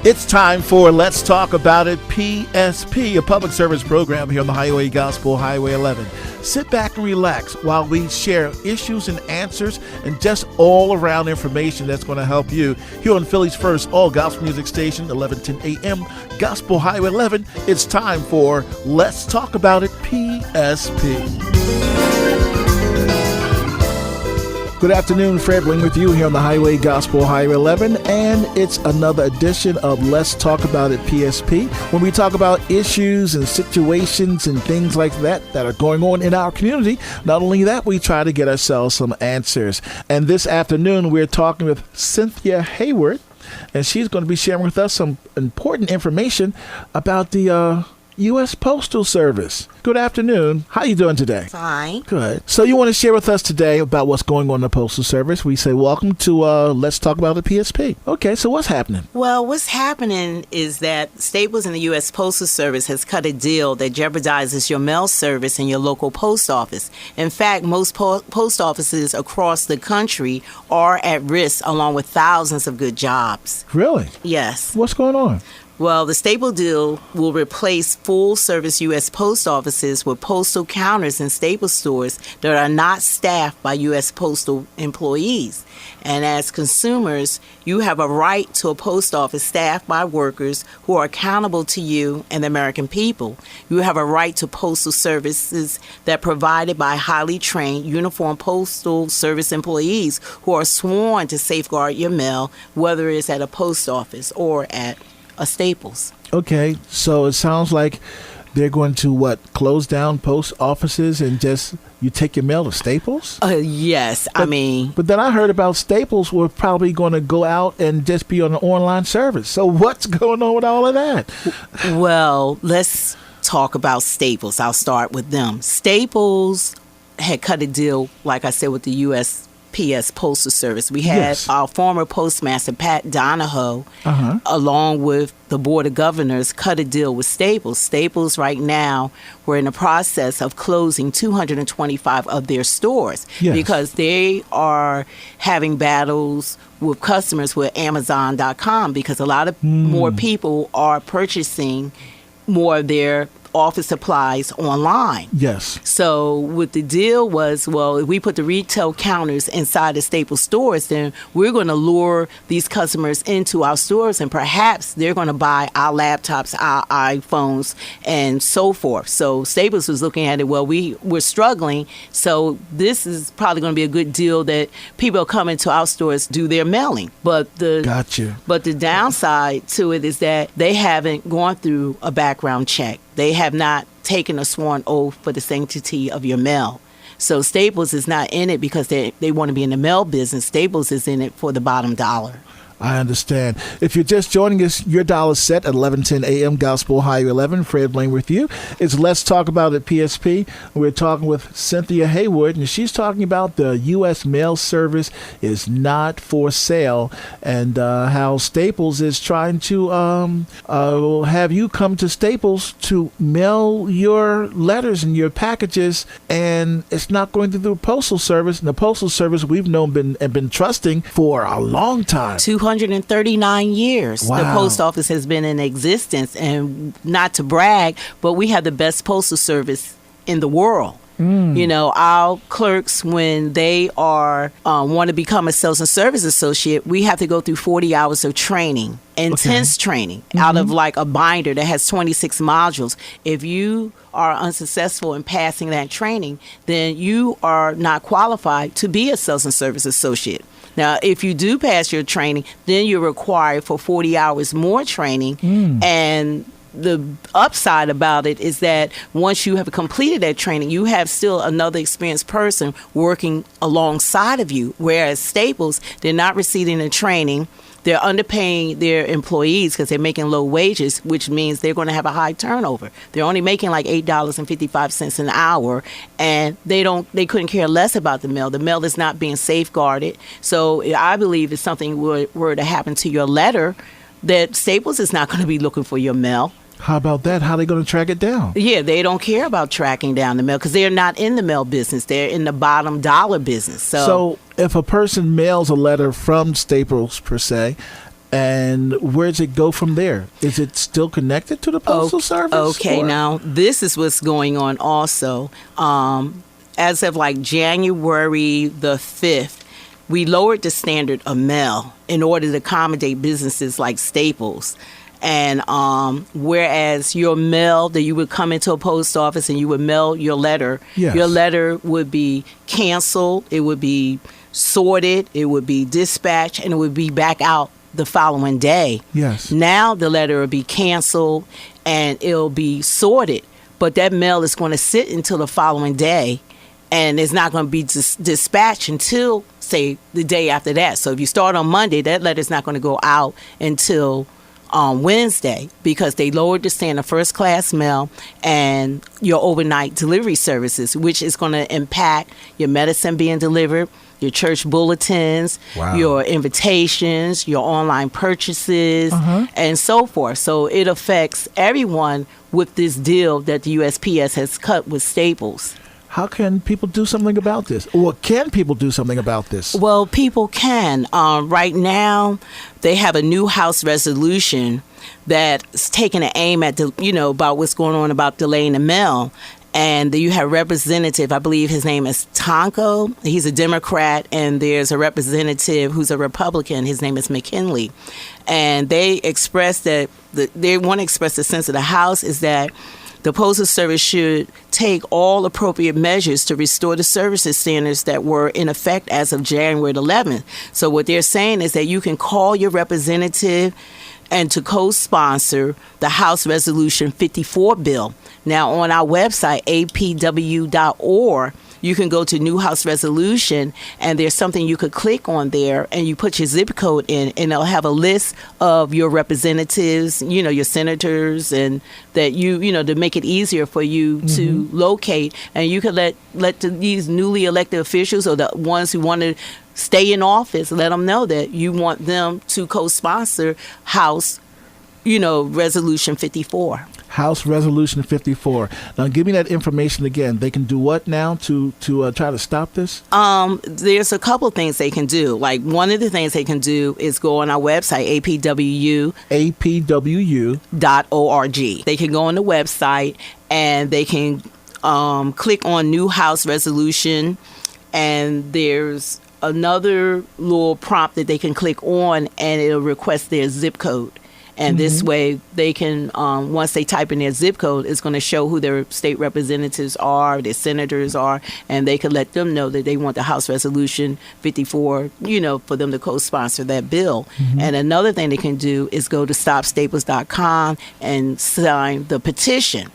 It's time for Let's Talk About It PSP, a public service program here on the Highway Gospel Highway 11. Sit back and relax while we share issues and answers and just all-around information that's going to help you here on Philly's first all-gospel music station, 1110 a.m., Gospel Highway 11. It's time for Let's Talk About It PSP. Good afternoon, Fred Wing with you here on the Highway Gospel Highway 11, and it's another edition of Let's Talk About It PSP, when we talk about issues and situations and things like that are going on in our community. Not only that, we try to get ourselves some answers. And this afternoon, we're talking with Cynthia Hayward, and she's going to be sharing with us some important information about the U.S. Postal Service. Good afternoon. How are you doing today? Fine. Good. So you want to share with us today about what's going on in the Postal Service. We say welcome to Let's Talk About the PSP. Okay, so what's happening? Well, what's happening is that Staples and the U.S. Postal Service has cut a deal that jeopardizes your mail service in your local post office. In fact, most post offices across the country are at risk, along with thousands of good jobs. Really? Yes. What's going on? Well, the Staple deal will replace full-service U.S. post offices with postal counters in Staple stores that are not staffed by U.S. postal employees. And as consumers, you have a right to a post office staffed by workers who are accountable to you and the American people. You have a right to postal services that are provided by highly trained, uniformed postal service employees who are sworn to safeguard your mail, whether it's at a post office or at a Staples. Okay, so it sounds like they're going to, close down post offices and just you take your mail to Staples? Yes, But then I heard about Staples were probably going to go out and just be on an online service. So what's going on with all of that? Well, let's talk about Staples. I'll start with them. Staples had cut a deal, like I said, with the USPS Postal Service. We had our former postmaster, Pat Donahoe, along with the Board of Governors, cut a deal with Staples. Staples right now, we're in the process of closing 225 of their stores because they are having battles with customers with Amazon.com because a lot of more people are purchasing more of their office supplies online. Yes. So what the deal was, if we put the retail counters inside the Staples stores, then we're going to lure these customers into our stores and perhaps they're going to buy our laptops, our iPhones, and so forth. So Staples was looking at it, we're struggling, so this is probably going to be a good deal that people come into our stores, do their mailing. But the downside to it is that they haven't gone through a background check. They have not taken a sworn oath for the sanctity of your mail. So Staples is not in it because they want to be in the mail business. Staples is in it for the bottom dollar. I understand. If you're just joining us, your dial is set at 1110 a.m. Gospel Highway 11. Fred Blaine with you. It's Let's Talk About It PSP. We're talking with Cynthia Hayward, and she's talking about the U.S. mail service is not for sale and how Staples is trying to have you come to Staples to mail your letters and your packages, and it's not going through the Postal Service. And the Postal Service we've known been trusting for a long time. 239 years. Wow. The post office has been in existence, and not to brag, but we have the best postal service in the world. You know, our clerks, when they want to become a sales and service associate, we have to go through 40 hours of training, intense training, out of like a binder that has 26 modules. If you are unsuccessful in passing that training, then you are not qualified to be a sales and service associate. Now, if you do pass your training, then you're required for 40 hours more training. And the upside about it is that once you have completed that training, you have still another experienced person working alongside of you. Whereas Staples, they're not receiving the training. They're underpaying their employees because they're making low wages, which means they're going to have a high turnover. They're only making like $8.55 an hour, and they couldn't care less about the mail. The mail is not being safeguarded. So I believe if something were to happen to your letter, that Staples is not going to be looking for your mail. How about that? How are they going to track it down? Yeah, they don't care about tracking down the mail because they're not in the mail business. They're in the bottom dollar business. So if a person mails a letter from Staples, per se, And where does it go from there? Is it still connected to the Postal Service? Okay, or? now this is what's going on also. As of like January the 5th, we lowered the standard of mail in order to accommodate businesses like Staples. And whereas your mail, that you would come into a post office and you would mail your letter, Yes. your letter would be canceled, it would be sorted, it would be dispatched, and it would be back out the following day. Yes. Now the letter will be canceled and it'll be sorted, but that mail is going to sit until the following day, and it's not going to be dispatched until, say, the day after that. So if you start on Monday, that letter's not going to go out until Wednesday, because they lowered the standard of first class mail and your overnight delivery services, which is going to impact your medicine being delivered, your church bulletins, Wow. your invitations, your online purchases, and so forth. So it affects everyone with this deal that the USPS has cut with Staples. How can people do something about this? Or can people do something about this? Well, people can. Right now, they have a new House resolution that's taking an aim at, about what's going on about delaying the mail. And you have representative, I believe his name is Tonko. He's a Democrat, and there's a representative who's a Republican. His name is McKinley. And they express that they want to express the sense of the House is that the Postal Service should take all appropriate measures to restore the services standards that were in effect as of January 11th. So what they're saying is that you can call your representative and to co-sponsor the House Resolution 54 bill. Now, on our website, apw.org, you can go to New House Resolution, and there's something you could click on there, and you put your zip code in, and it'll have a list of your representatives, your senators, and that to make it easier for you to locate. And you can let these newly elected officials, or the ones who want to stay in office, let them know that you want them to co-sponsor House, Resolution 54. House Resolution 54. Now, give me that information again. They can do what now to try to stop this? There's a couple of things they can do. Like, one of the things they can do is go on our website, apwu.org. They can go on the website and they can click on New House Resolution, and there's another little prompt that they can click on, and it'll request their zip code. And this way they can, once they type in their zip code, it's going to show who their state representatives are, their senators are, and they can let them know that they want the House Resolution 54, for them to co-sponsor that bill. And another thing they can do is go to stopstaples.com and sign the petition.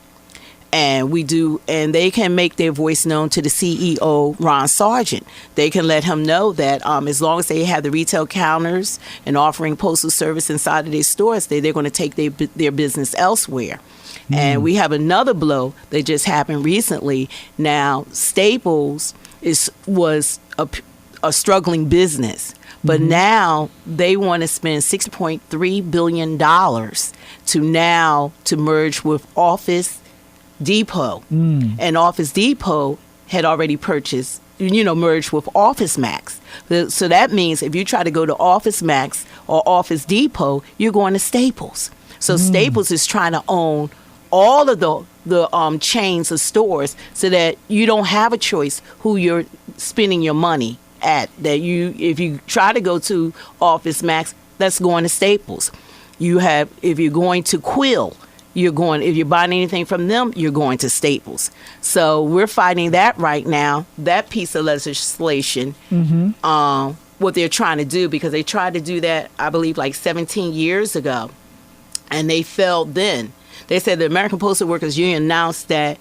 And they can make their voice known to the CEO, Ron Sargent. They can let him know that as long as they have the retail counters and offering postal service inside of their stores, they're going to take their business elsewhere. And we have another blow that just happened recently. Now, Staples was a struggling business. But now they want to spend $6.3 billion to merge with Office Depot. And Office Depot had already purchased, merged with Office Max. So that means if you try to go to Office Max or Office Depot, you're going to Staples. So Staples is trying to own all of the chains of stores, so that you don't have a choice who you're spending your money at. If you try to go to Office Max, that's going to Staples. If you're going to Quill, if you're buying anything from them, you're going to Staples. So we're fighting that right now, that piece of legislation, what they're trying to do, because they tried to do that, I believe, like 17 years ago, and they failed then. They said the American Postal Workers Union announced that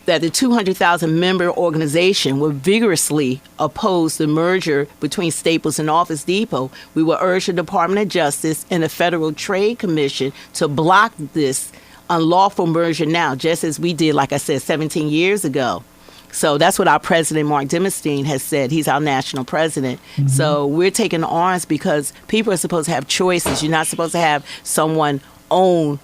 the 200,000 member organization would vigorously oppose the merger between Staples and Office Depot. We will urge the Department of Justice and the Federal Trade Commission to block this unlawful merger now, just as we did, like I said, 17 years ago. So that's what our president, Mark Dimmerstein, has said. He's our national president. So we're taking arms because people are supposed to have choices. You're not supposed to have someone own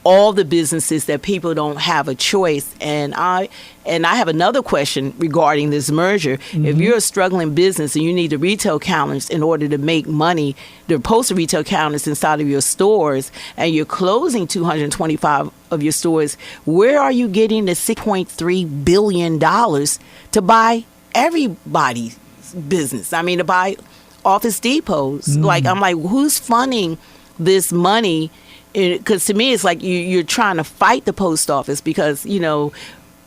all the businesses that people don't have a choice. And I have another question regarding this merger. If you're a struggling business and you need the retail counters in order to make money, the postal retail counters inside of your stores, and you're closing 225 of your stores, where are you getting the $6.3 billion to buy everybody's business? I mean, to buy Office Depots. I'm like, who's funding this money? Because to me, it's like you're trying to fight the post office because,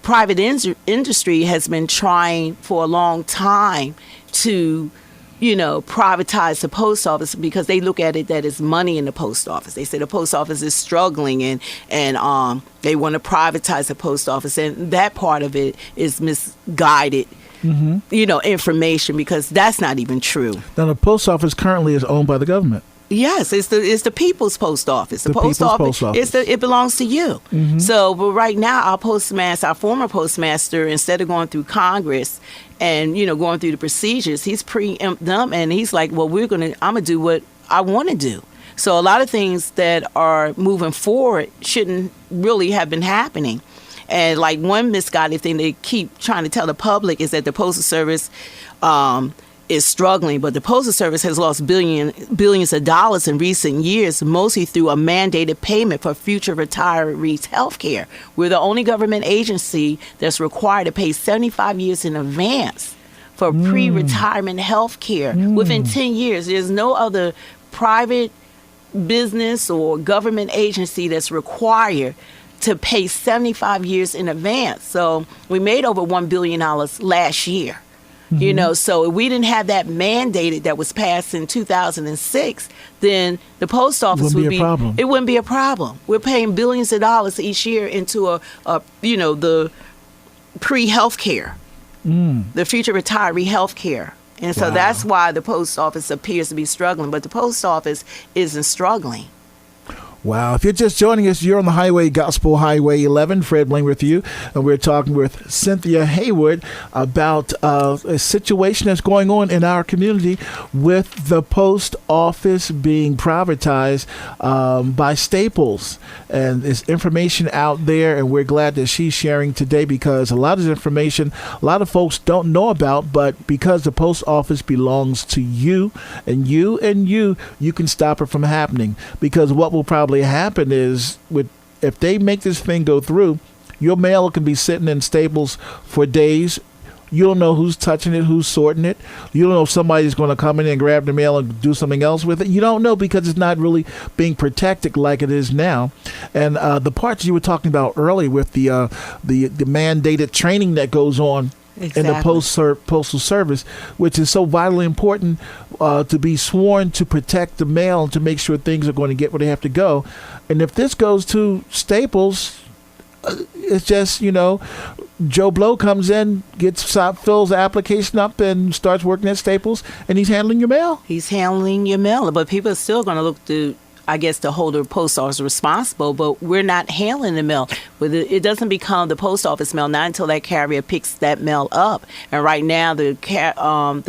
private industry has been trying for a long time to, privatize the post office because they look at it that it's money in the post office. They say the post office is struggling and they want to privatize the post office. And that part of it is misguided, information, because that's not even true. Now, the post office currently is owned by the government. Yes, it's the people's post office. The post office. It belongs to you. So, but right now, our former postmaster, instead of going through Congress and going through the procedures, he's preempt them, and he's like, "Well, I'm gonna do what I want to do." So, a lot of things that are moving forward shouldn't really have been happening. And like one misguided thing they keep trying to tell the public is that the Postal Service is struggling, but the Postal Service has lost billions of dollars in recent years, mostly through a mandated payment for future retirees' health care. We're the only government agency that's required to pay 75 years in advance for pre-retirement health care within 10 years. There's no other private business or government agency that's required to pay 75 years in advance. So we made over $1 billion last year. So if we didn't have that mandated that was passed in 2006, then the post office would be a problem. It wouldn't be a problem. We're paying billions of dollars each year into the pre-health care, the future retiree health care. And so that's why the post office appears to be struggling, but the post office isn't struggling. Wow. If you're just joining us, you're on the highway, Gospel Highway 11. Fred Bling with you. And we're talking with Cynthia Haywood about a situation that's going on in our community with the post office being privatized by Staples. And there's information out there, and we're glad that she's sharing today because a lot of information a lot of folks don't know about, but because the post office belongs to you and you and you can stop it from happening. Because what will probably happen is if they make this thing go through, your mail can be sitting in Staples for days. You don't know who's touching it, who's sorting it. You don't know if somebody's going to come in and grab the mail and do something else with it. You don't know because it's not really being protected like it is now. And the parts you were talking about earlier with the mandated training that goes on in the Postal Service, which is so vitally important to be sworn to protect the mail and to make sure things are going to get where they have to go. And if this goes to Staples, it's just, Joe Blow comes in, fills the application up and starts working at Staples, and he's handling your mail. He's handling your mail, but people are still going to look to, I guess, the holder of post office responsible, but we're not handling the mail. It doesn't become the post office mail, not until that carrier picks that mail up. And right now, the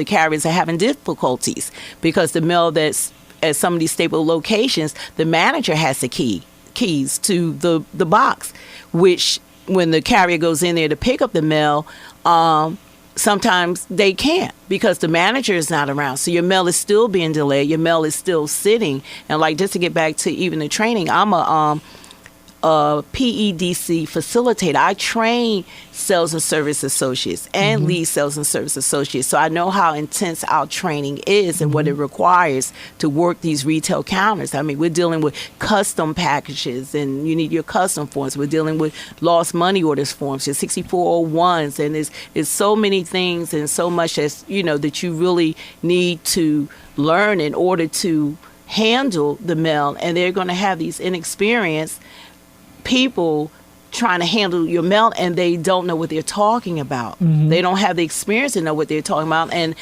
carriers are having difficulties because the mail that's at some of these Staples locations, the manager has the keys to the box, which when the carrier goes in there to pick up the mail, sometimes they can't because the manager is not around. So your mail is still being delayed. Your mail is still sitting. And like, just to get back to even the training, I'm a PEDC facilitator. I train sales and service associates and lead sales and service associates. So I know how intense our training is and what it requires to work these retail counters. I mean, we're dealing with custom packages and you need your custom forms. We're dealing with lost money orders forms, your 6401s, and it's so many things and so much as, that you really need to learn in order to handle the mail. And they're going to have these inexperienced people trying to handle your mail, and they don't know what they're talking about. They don't have the experience to know what they're talking about, and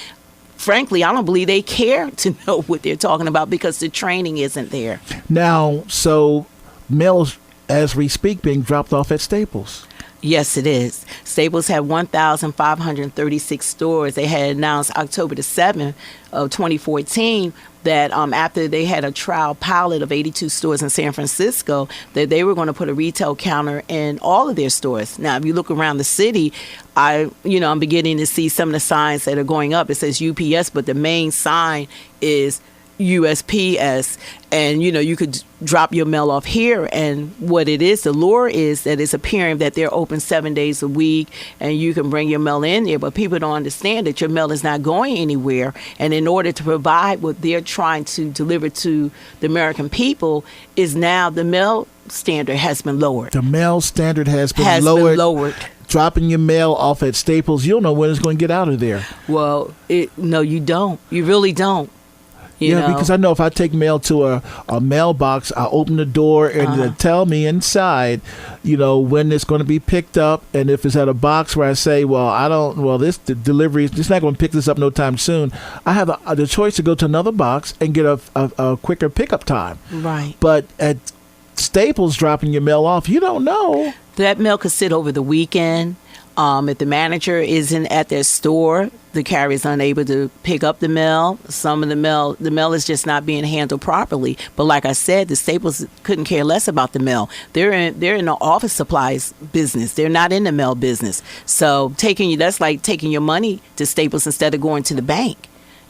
frankly, I don't believe they care to know what they're talking about because the training isn't there. Now, so mail is, as we speak, being dropped off at Staples. Yes, it is. Staples had 1,536 stores. They had announced October the 7th of 2014 that after they had a trial pilot of 82 stores in San Francisco, that they were going to put a retail counter in all of their stores. Now, if you look around the city, I'm beginning to see some of the signs that are going up. It says UPS, but the main sign is USPS, and you could drop your mail off here. And what it is, the lure is that it's appearing that they're open 7 days a week and you can bring your mail in there, but people don't understand that your mail is not going anywhere. And in order to provide what they're trying to deliver to the American people, is now the mail standard has been lowered. The mail standard has been lowered. Dropping your mail off at Staples, you don't know when it's going to get out of there. Well, no, you don't. You really don't. Because I know if I take mail to a mailbox, I open the door and they tell me inside, when it's going to be picked up. And if it's at a box where I say, the delivery is not going to pick this up no time soon, I have the choice to go to another box and get a quicker pickup time. Right. But at Staples, dropping your mail off, you don't know. That mail could sit over the weekend. If the manager isn't at their store, the carrier is unable to pick up the mail. Some of the mail is just not being handled properly. But like I said, the Staples couldn't care less about the mail. They're in the office supplies business. They're not in the mail business. So that's like taking your money to Staples instead of going to the bank.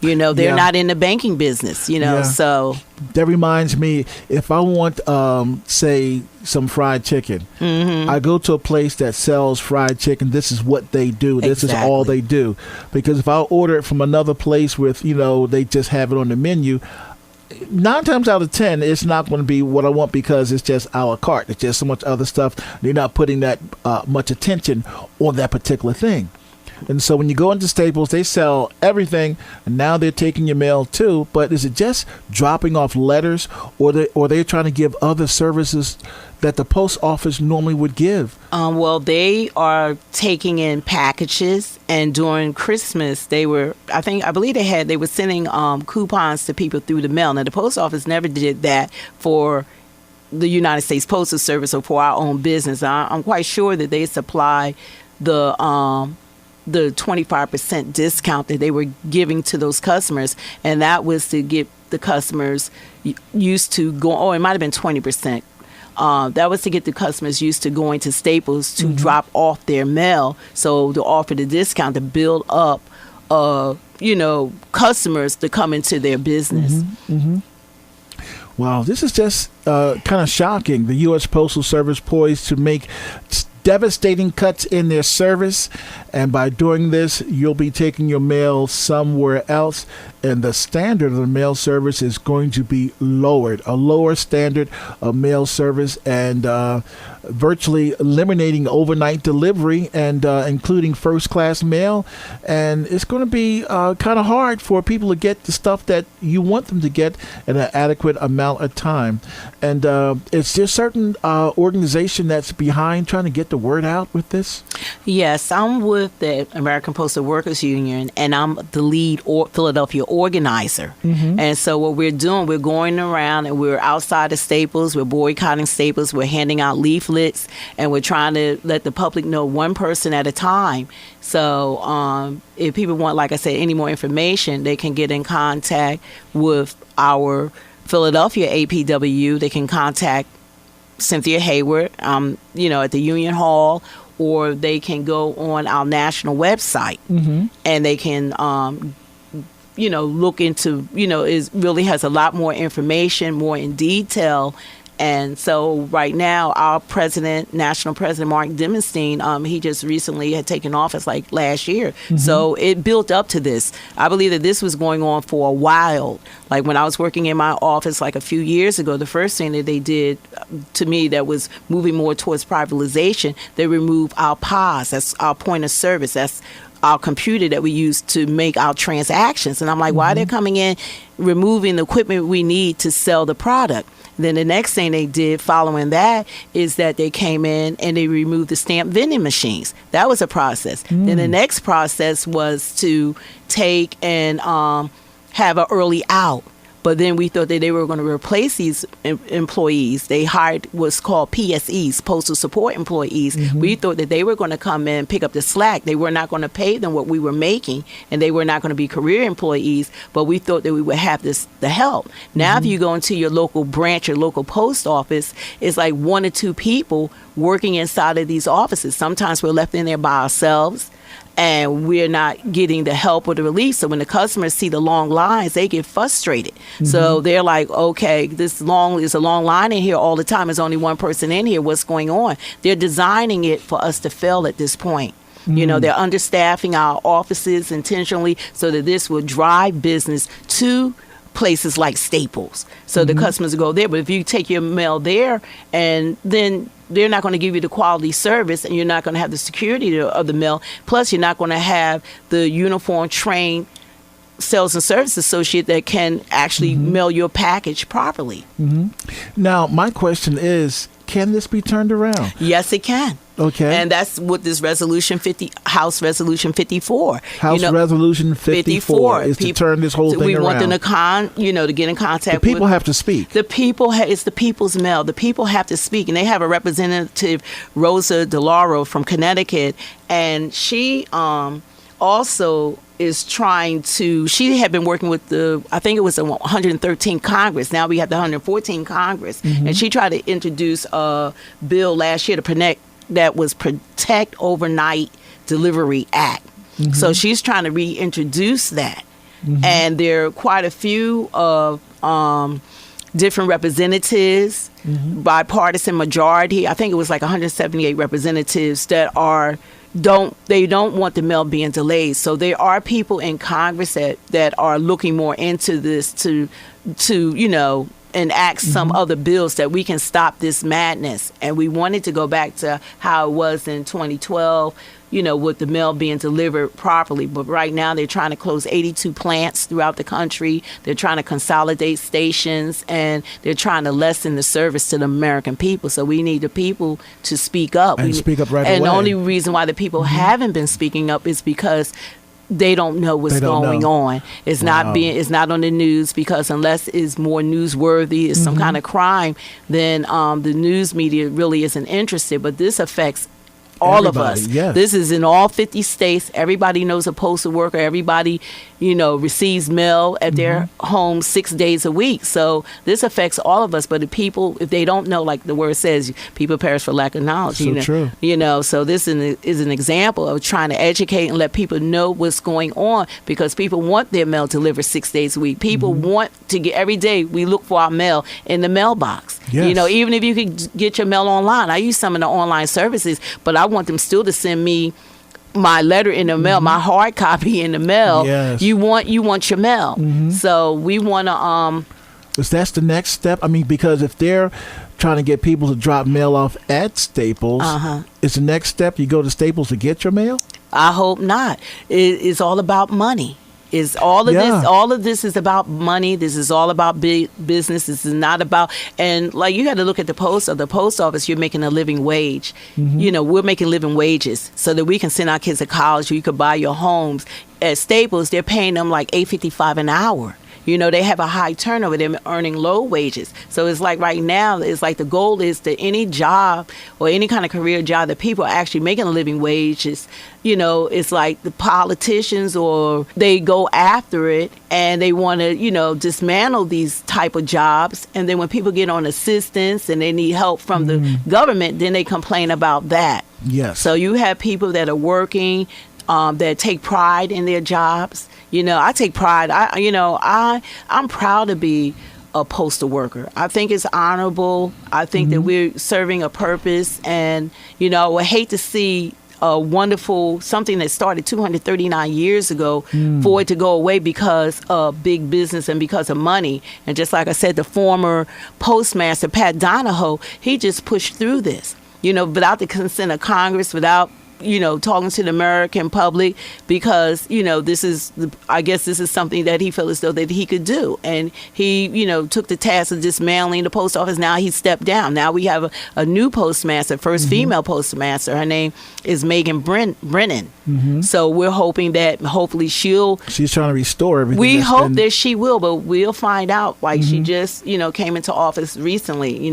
They're not in the banking business, so. That reminds me, if I want, say, some fried chicken, I go to a place that sells fried chicken. This is what they do. This is all they do. Because if I order it from another place with, they just have it on the menu, 9 times out of 10, it's not going to be what I want because it's just a la carte. It's just so much other stuff. They're not putting that much attention on that particular thing. And so when you go into Staples, they sell everything, and now they're taking your mail too. But is it just dropping off letters, or they're trying to give other services that the post office normally would give? Well, they are taking in packages, and during Christmas, I believe they were sending coupons to people through the mail. Now, the post office never did that for the United States Postal Service or for our own business. I'm quite sure that they supply the 25% discount that they were giving to those customers, and that was to get the customers used to it might have been 20%. That was to get the customers used to going to Staples to drop off their mail, so to offer the discount to build up, customers to come into their business. Wow, this is just kind of shocking. The U.S. Postal Service poised to make devastating cuts in their service, and by doing this, you'll be taking your mail somewhere else, and the standard of the mail service is going to be lowered, a lower standard of mail service, and virtually eliminating overnight delivery and including first class mail. And it's going to be kind of hard for people to get the stuff that you want them to get in an adequate amount of time. And it's just certain organization that's behind trying to get the word out with this. Yes, I'm with the American Postal Workers Union, and I'm the lead Philadelphia organizer. And so what we're doing, we're going around and we're outside of Staples, we're boycotting Staples, we're handing out leaflets, and we're trying to let the public know one person at a time. So if people want, like I said, any more information, they can get in contact with our Philadelphia APW. They can contact Cynthia Hayward, at the Union Hall, or they can go on our national website and they can, look into, it really has a lot more information, more in detail. And so right now, our national president, Mark Dimmenstein, he just recently had taken office like last year. So it built up to this. I believe that this was going on for a while. Like when I was working in my office like a few years ago, the first thing that they did to me that was moving more towards privatization, they removed our POS. That's our point of service. That's our computer that we use to make our transactions. And I'm like, why are they coming in, removing the equipment we need to sell the product? Then the next thing they did following that is that they came in and they removed the stamp vending machines. That was a process. Then the next process was to take and have an early out. But then we thought that they were going to replace these employees. They hired what's called PSEs, Postal Support Employees. We thought that they were going to come in and pick up the slack. They were not going to pay them what we were making, and they were not going to be career employees, but we thought that we would have the help. Now, if you go into your local branch, your local post office, it's like 1 or 2 people working inside of these offices. Sometimes we're left in there by ourselves, and we're not getting the help or the relief. So when the customers see the long lines, they get frustrated. So they're like, okay, there's a long line in here all the time. There's only one person in here. What's going on? They're designing it for us to fail at this point. You know, they're understaffing our offices intentionally so that this will drive business to places like Staples. So the customers go there. But if you take your mail there, and then they're not going to give you the quality service, and you're not going to have the security of the mail. Plus, you're not going to have the uniform trained sales and service associate that can actually mail your package properly. Now, my question is, can this be turned around? Yes, it can. Okay. And that's what this House Resolution 54. Resolution 54 is to turn this whole thing around. We want them to get in contact with. The people have to speak. It's the people's mail. The people have to speak. And they have a representative, Rosa DeLauro from Connecticut. And she also is trying to, she had been working with I think it was the 113th Congress. Now we have the 114th Congress. And she tried to introduce a bill last year that was Protect Overnight Delivery Act. So she's trying to reintroduce that. And there are quite a few of different representatives, bipartisan majority. I think it was like 178 representatives that don't want the mail being delayed. So there are people in Congress that are looking more into this to enact some other bills that we can stop this madness. And we wanted to go back to how it was in 2012, with the mail being delivered properly. But right now they're trying to close 82 plants throughout the country. They're trying to consolidate stations, and they're trying to lessen the service to the American people. So we need the people to speak up. And speak up right away. And the only reason why the people haven't been speaking up is because they don't know what's going on. It's not on the news, because unless it's more newsworthy, it's some kind of crime, then the news media really isn't interested. But this affects all of us. Yes. This is in all 50 states. Everybody knows a postal worker. Everybody, receives mail at their home 6 days a week. So this affects all of us. But the people, if they don't know, like the word says, people perish for lack of knowledge. So true. So this is an example of trying to educate and let people know what's going on, because people want their mail delivered 6 days a week. People want to get, every day we look for our mail in the mailbox. Yes. Even if you could get your mail online. I use some of the online services, but I want them still to send me my letter in the mail, my hard copy in the mail. Yes. You want your mail. So we want to That's the next step. I mean, because if they're trying to get people to drop mail off at Staples, is the next step you go to Staples to get your mail? I hope not. It's all about money. Is all of this is about money. This is all about big business. This is not about, and like, you got to look at the post office. You're making a living wage. We're making living wages so that we can send our kids to college, or you could buy your homes. At Staples, they're paying them like $8.55 an hour. They have a high turnover. They're earning low wages. So it's like right now, it's like the goal is that any job or any kind of career job that people are actually making a living wage is, it's like the politicians, or they go after it and they want to, dismantle these type of jobs. And then when people get on assistance and they need help from the government, then they complain about that. Yes. So you have people that are working, that take pride in their jobs. I take pride. I'm proud to be a postal worker. I think it's honorable. I think that we're serving a purpose, and I would hate to see a wonderful something that started 239 years ago for it to go away because of big business and because of money. And just like I said, the former postmaster Pat Donahoe, he just pushed through this. Without the consent of Congress, without talking to the American public because, I guess this is something that he felt as though that he could do. And he, took the task of dismantling the post office. Now he stepped down. Now we have a new postmaster, first female postmaster. Her name is Megan Brennan. So we're hoping that hopefully she's trying to restore everything. We hope that she will, but we'll find out. Like she just, came into office recently,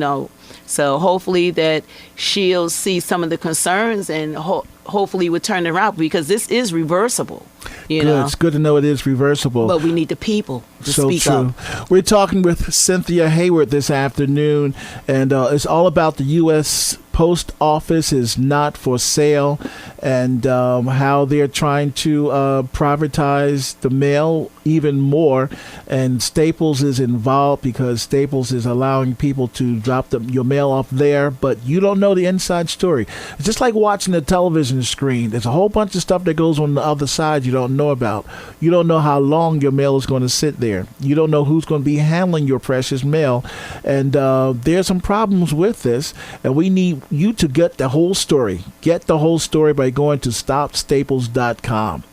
So hopefully that she'll see some of the concerns and hopefully would turn it around because this is reversible. It's good to know it is reversible. But we need the people to speak up. We're talking with Cynthia Hayward this afternoon, and it's all about the U.S. Post Office is not for sale and how they're trying to privatize the mail even more. And Staples is involved because Staples is allowing people to drop your mail off there, but you don't know the inside story. It's just like watching a television screen. There's a whole bunch of stuff that goes on the other side you don't know about. You don't know how long your mail is going to sit there. You don't know who's going to be handling your precious mail. And there's some problems with this, and we need you to get the whole story. Get the whole story by going to stopstaples.com.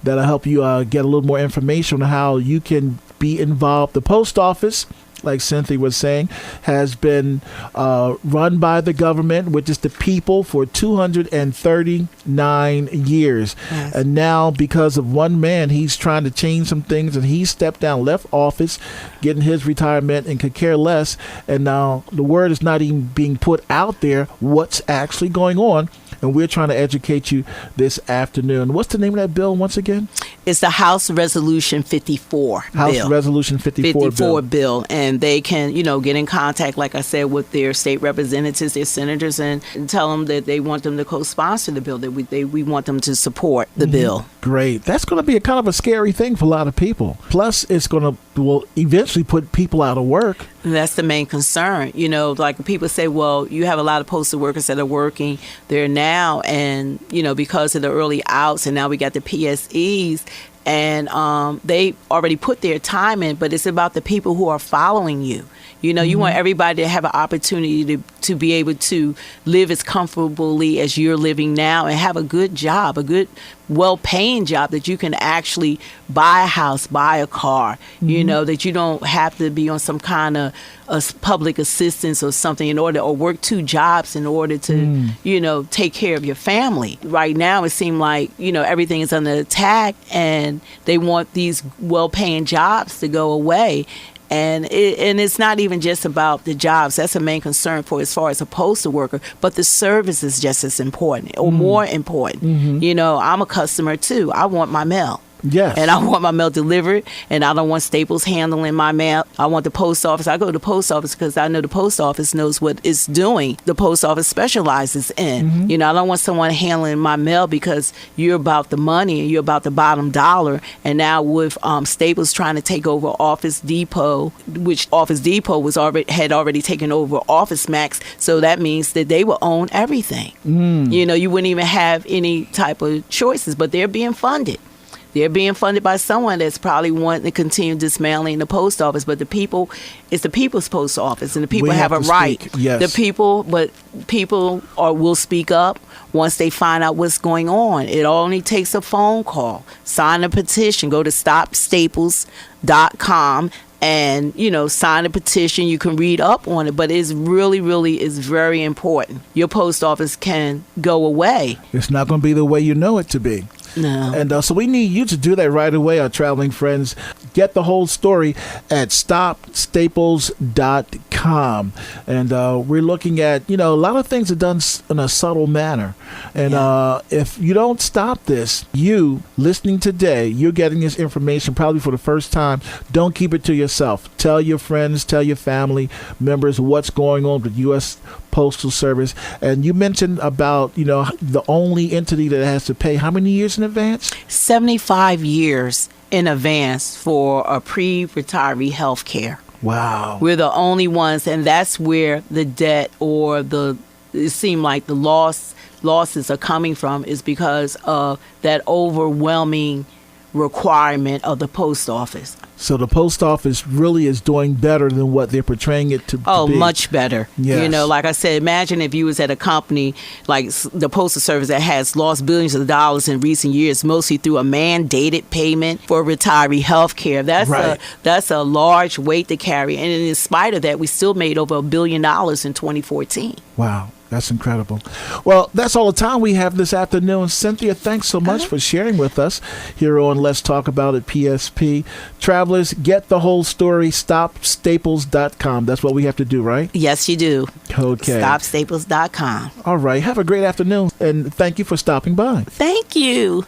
That'll help you get a little more information on how you can be involved. The post office, like Cynthia was saying, has been run by the government, which is the people, for 239 years. Yes. And now, because of one man, he's trying to change some things, and he stepped down, left office, getting his retirement, and could care less. And now the word is not even being put out there what's actually going on. And we're trying to educate you this afternoon. What's the name of that bill once again? It's the House Resolution 54 House Resolution 54 bill. And they can, get in contact, like I said, with their state representatives, their senators, and tell them that they want them to co-sponsor the bill, that we want them to support the bill. Great. That's going to be a kind of a scary thing for a lot of people. Plus, it's going to will eventually put people out of work. And that's the main concern. Like people say, well, you have a lot of postal workers that are working there now, and, because of the early outs, and now we got the PSEs, and they already put their time in, but it's about the people who are following you. You want everybody to have an opportunity to be able to live as comfortably as you're living now and have a good job, a good, well-paying job that you can actually buy a house, buy a car, that you don't have to be on some kind of public assistance or something or work two jobs in order to, take care of your family. Right now, it seems like, everything is under attack and they want these well-paying jobs to go away. And it's not even just about the jobs. That's a main concern for as far as a postal worker. But the service is just as important or more important. I'm a customer, too. I want my mail. Yes. And I want my mail delivered, and I don't want Staples handling my mail. I want the post office. I go to the post office because I know the post office knows what it's doing. The post office specializes in. I don't want someone handling my mail because you're about the money and you're about the bottom dollar. And now with Staples trying to take over Office Depot, which Office Depot had already taken over Office Max, so that means that they will own everything. You wouldn't even have any type of choices, but they're being funded. They're being funded by someone that's probably wanting to continue dismantling the post office. But it's the people's post office, and the people have a right. Yes. The people will speak up once they find out what's going on. It only takes a phone call. Sign a petition. Go to stopstaples.com and, sign a petition. You can read up on it, but it's really, really is very important. Your post office can go away. It's not going to be the way you know it to be. No. And so we need you to do that right away, our traveling friends. Get the whole story at stopstaples.com. And we're looking at, a lot of things are done in a subtle manner. And if you don't stop this, you listening today, you're getting this information probably for the first time. Don't keep it to yourself. Tell your friends, tell your family members what's going on with U.S. Postal Service. And you mentioned about, the only entity that has to pay how many years in advance? 75 years in advance for a pre-retiree health care. Wow. We're the only ones, and that's where the debt or it seemed like the losses are coming from, is because of that overwhelming requirement of the post office. So the post office really is doing better than what they're portraying it to Oh, be. much better. Yes. You know, like I said, imagine if you was at a company like the Postal Service that has lost billions of dollars in recent years, mostly through a mandated payment for retiree health care. That's a large weight to carry. And in spite of that, we still made over $1 billion in 2014. Wow. That's incredible. Well, that's all the time we have this afternoon. Cynthia, thanks so much for sharing with us here on Let's Talk About It PSP. Travelers, get the whole story. StopStaples.com. That's what we have to do, right? Yes, you do. Okay. StopStaples.com. All right. Have a great afternoon, and thank you for stopping by. Thank you.